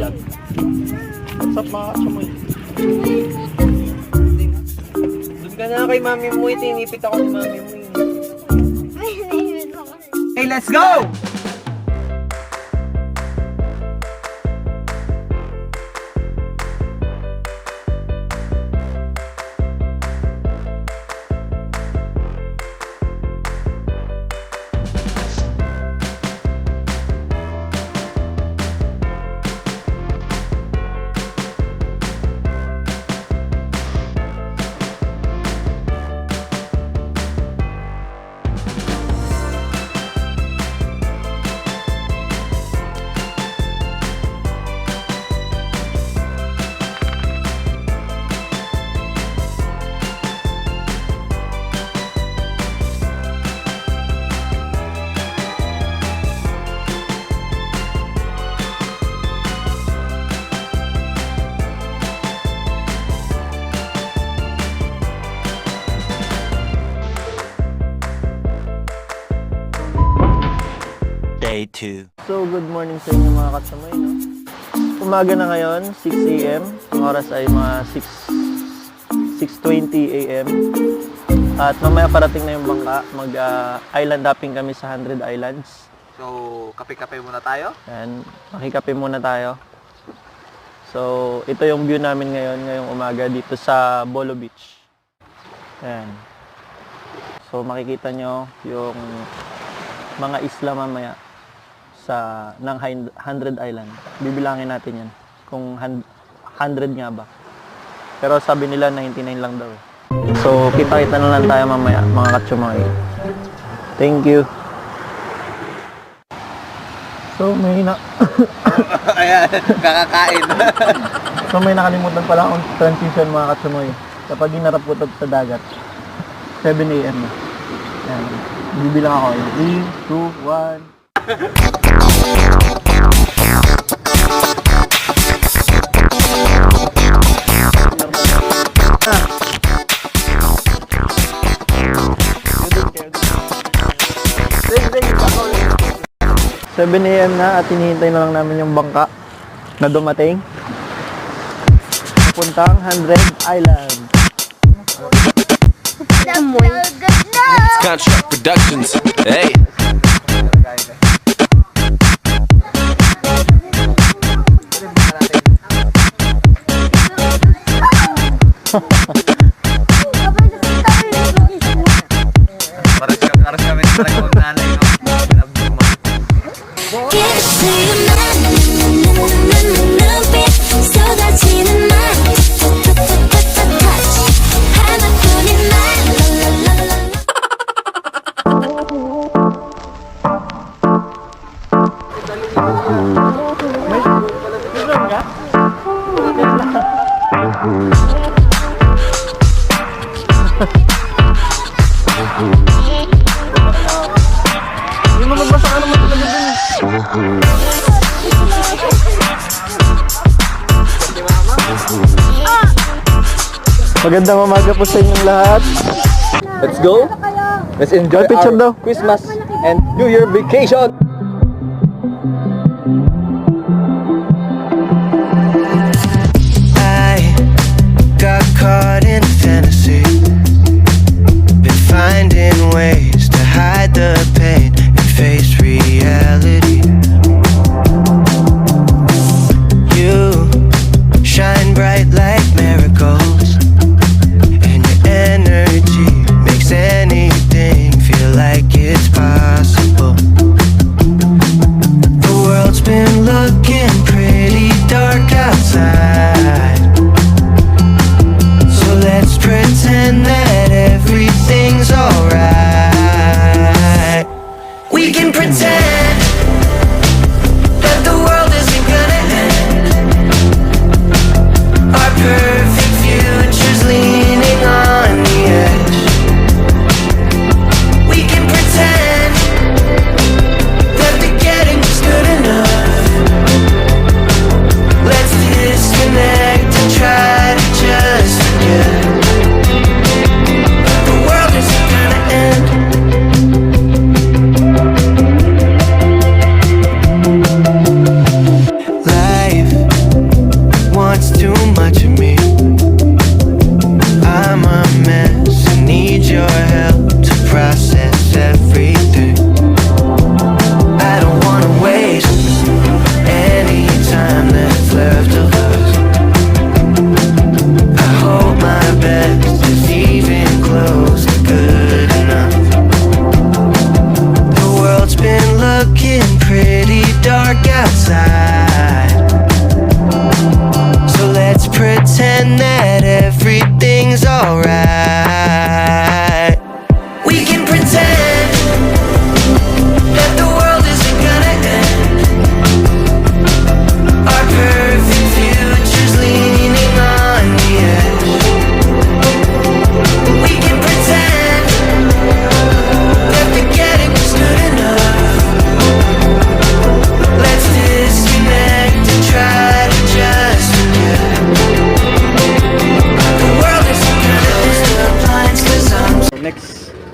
vlog. What's up mga katsumoy? Doon ka na kay mami mo, tinipit ako ni mami mo. Hey, let's go! Day 2. So, good morning sa inyo mga katsumoy, no? Umaga na ngayon, 6 a.m. Ang oras ay mga 6:20 a.m. At mamaya parating na yung bangka. Mag-island hopping kami sa 100 Islands. So, kape-kape muna tayo? Yan, makikape muna tayo. So, ito yung view namin ngayon, ngayong umaga dito sa Bolo Beach. Yan. So, makikita nyo yung mga isla mamaya ng 100 Island. Bibilangin natin yan kung 100 nga ba. Pero sabi nila 99 lang daw. So, kita-kita na lang tayo mamaya, mga katsumoy. Thank you. So, Ayan, kakakain. So, may nakalimutan pala akong transition, mga katsumoy. Kapag hinarap ko ito sa dagat, 7 a.m. na. Yan. Bibilang ako. 3, 2, 1. Seven a.m. na at hinihintay na lang namin yung bangka na dumating puntang 100 Island. It's Contract Productions. Hey. Paras kami parang kung nanay, no? Hindi mo magbasa ka naman talaga dun. Magandang umaga po sa inyong lahat. Let's go! Let's enjoy Picture daw. Christmas and New Year vacation! I got caught in fantasy, been finding ways to hide the pain and face reality. You shine bright like miracles, and your energy makes anything feel like it's possible.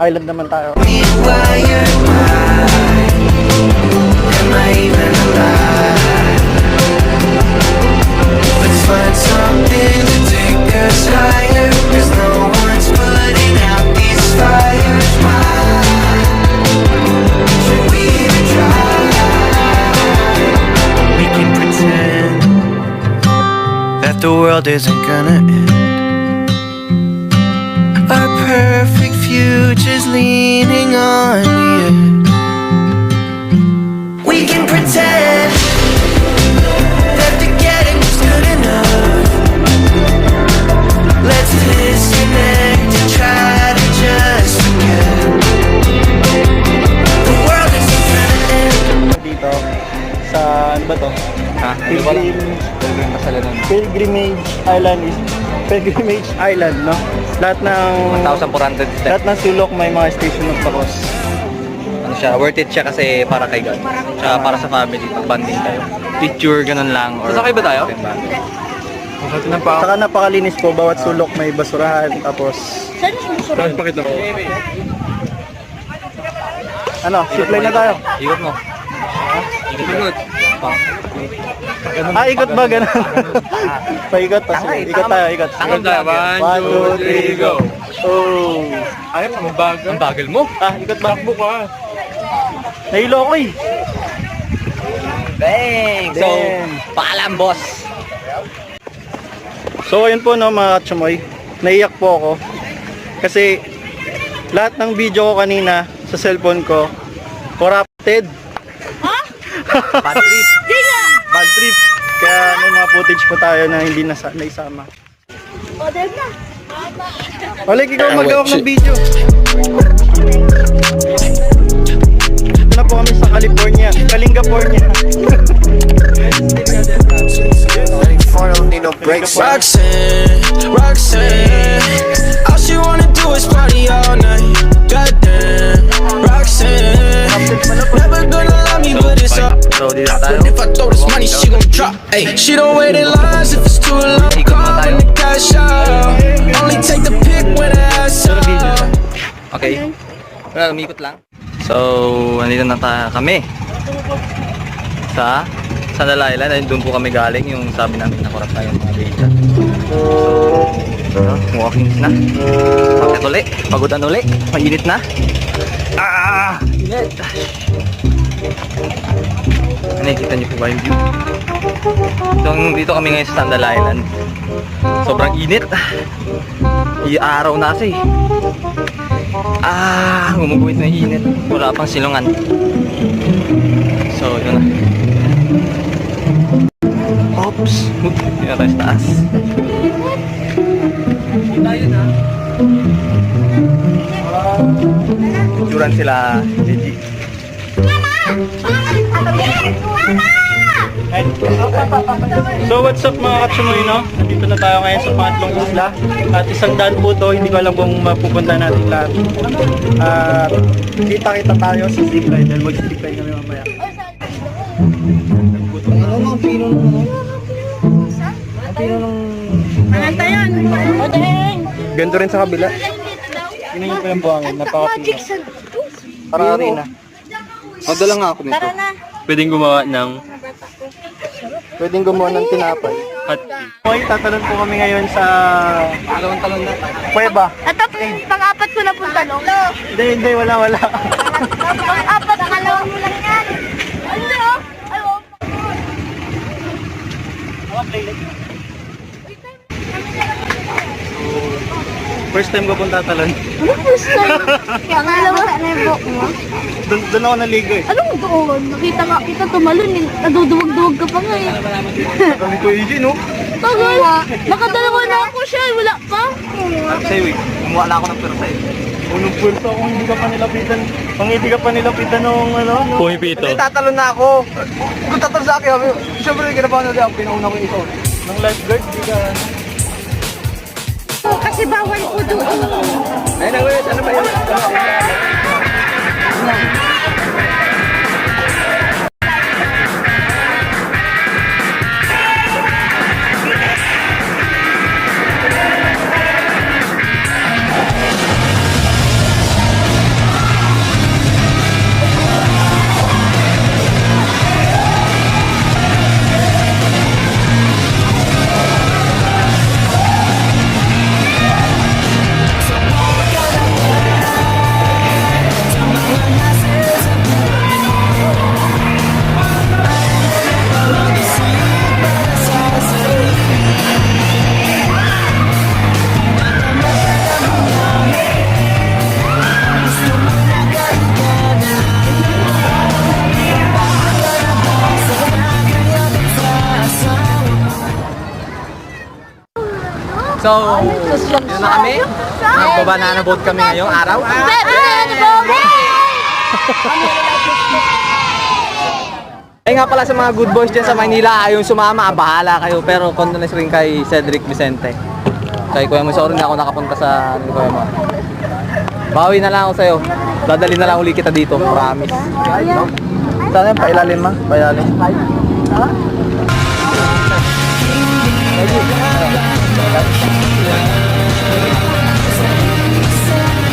island naman tayo. Meanwhile, you're mine. Am I even alive? Let's find something to take us higher. 'Cause no one's putting out these fires. Why should we even try? We can pretend that the world isn't gonna end. Our perfect future's leaning on you. We can pretend that the getting was good enough. Let's disconnect and try to just forget. The world isn't gonna end. Dito, sa ano ba to? Ha? Pilgrimage Island is Pilgrimage Island, no? Lahat ng 1,400 steps. lahat ng sulok may mga station of the cross. Ano siya, worth it siya kasi para kay God. Tsaka para sa family, pag-banding tayo. Picture, ganun lang. Or sasakay ba tayo? Saka napakalinis po, bawat sulok may basurahan, tapos Pakita mo. ano, zipline na tayo. Ikot mo. Ikot. Ikot ba ganun? Paikot, tapos ikot tayo, ikot. Ikot tayo. 1, 2, 3, go! Oh! Ayun, ang bagal. Ang bagal mo. Ikot ba? Buka. Nahilo ko eh. Bang! So, Bang. paalam boss. So ayun po no mga katsumoy, naiyak po ako kasi lahat ng video ko kanina sa cellphone ko corrupted. Bad trip. Bad trip. Kaya may mga footage po tayo na hindi naisama. Oleg, ikaw magawak ng video. Ito na po kami sa California, Kalingapornia. Roxanne, Roxanne, all she wanna do is party all night. Goddamn, Roxanne, never gonna love me, but it's up. So, dito tayo. But if I throw this money, she gon' drop. Ay, she don't wait in lines if it's too long. Call when the cash out. Only take the pic when I ask out. Okay. Wala, umikot lang. So, nandito na kami sa Sandal Island. Ayun, doon po kami galing. Yung sabi namin nakurap tayo mga data. So, walking na. Bakit uli? Pagudan uli. Mainit na. Init. Nakikita niyo po ba yung view? Dito kami ngayon sa Sandal Island. Sobrang init. Araw na kasi. Gumuguhit na init. Wala pang silungan. So, yun na. Oops! Hindi na tayo sa taas. Picturan sila, Gigi. So what's up mga katsumoy, no? Nandito na tayo ngayon sa pangatlong isla. At isang daan po to, hindi ko alam kung mapupunta natin lahat. At kita-kita tayo sa zipline dahil mag-zipline kami mamaya. Ang pino ng ganito rin sa kabila. Yun yung yung buhangin, napaka-pino. Para arena. Magdala nga ako nito. Tara na. Pwedeng gumawa ng Pwedeng gumawa ng tinapay. hot Okay, tatalon po kami ngayon sa talon-talon na. Cueva. Ito, pang-apat ko na pong tanong. Hindi, wala. Pang-apat, nakalawa mo lang yan. Ano? Ay, oh. First time ko pong tatalon. Ano first time? Pangalawa, ano yung buhok mo? Doon ako naligo eh. Anong doon? Nakita nga kita tumalon eh. Naduduwag-duwag ka pa nga eh. Kami ko Eugene, no? Tagal. Nakadalawa na ako siya eh. Wala pa. Sabi sa'yo eh, gumawa na ako ng pwersa eh. Unong pulso kung hindi ka pa nilapitan. Kung hindi ka pa nilapitan nung ano, no? Pumipito. Hindi, tatalon na ako. Kung tatalon sa akin, siyempre kinabahan na din ako. Pinauna ko ito. Nung lifeguard, hindi ka... Kasi bawal po doon. Ayun na, wait. Ano ba yun? So, yun na kami. Nagbabanana boat kami ngayong araw. Ay nga pala sa mga good boys dyan sa Maynila, ayong sumama, bahala kayo. Pero condolence rin kay Cedric Vicente. Kay Kuya Mo, sorry na ako nakapunta sa Kuya Mo. Bawi na lang ako sa'yo. Dadali na lang uli kita dito, promise. Saan yan? Pailalim ma? Pailalim.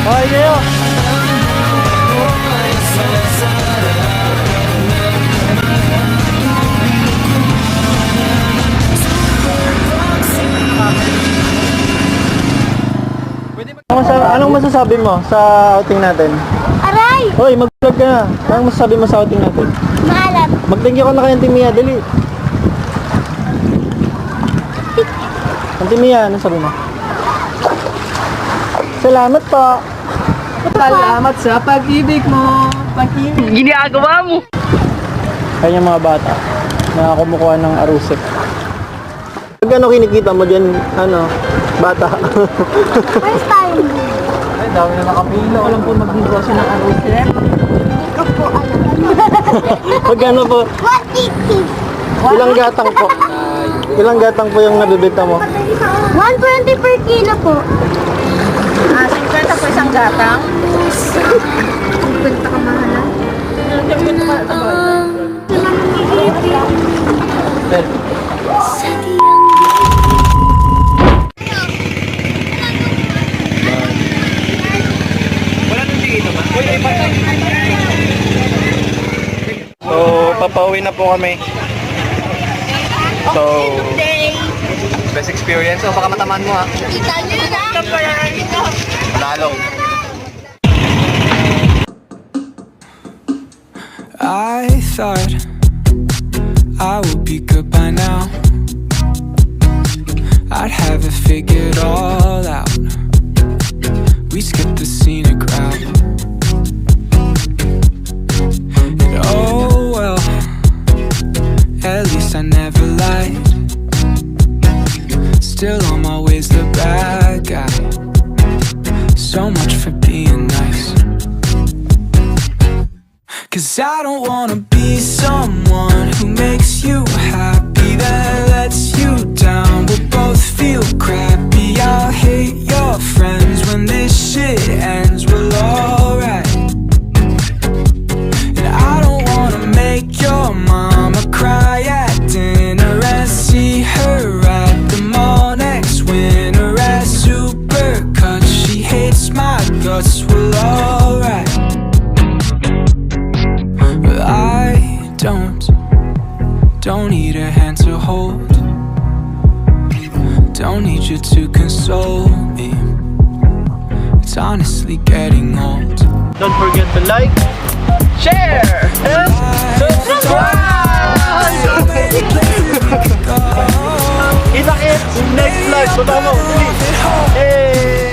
Hoy, kayo! Anong masasabi mo sa outing natin? Aray! Hoy, mag-vlog ka na. Anong masasabi mo sa outing natin? Maalat. Mag-thank you ka na kay Auntie Mia, dali. Auntie Mia, ano sabi mo? Salamat po. Salamat sa pag-ibig mo. Pag-ibig. Ginagawa mo. Kaya mga bata na kumukuha ng arusip. Magkano kinikita mo dyan, ano, bata? First time. Ay, dami na nakapila. Walang po mag-negosyo ng arusip. Ikaw po alam. Magkano po? 150. Ilang gatang po? Ilang gatang po yung nabibenta mo? 120 per kilo po. 50 po isang gatang. 50 ka mahala. So, papauwi na po kami. So, Best experience. O, baka matamaan mo ha. Kita nyo na. Lalo. I thought I would be good by now. I'd have it figured all out. We skipped the scenic route. And oh well, at least I never lied. Still on my ways, the bad guy. So much for being nice. 'Cause I don't wanna be someone who makes you happy, then lets you down. We'll both feel crappy. I'll hate your friends when this shit ends. We're alright. And I don't wanna make your mama cry at dinner and see her at the mall next winter at Supercuts. She hates my guts. We're alright. But I don't need a hand to hold. Don't need you to console me. It's honestly getting old. don't forget to like, Share! and subscribe! Kita-kits next vlog. Baba mo. Dali. Hey!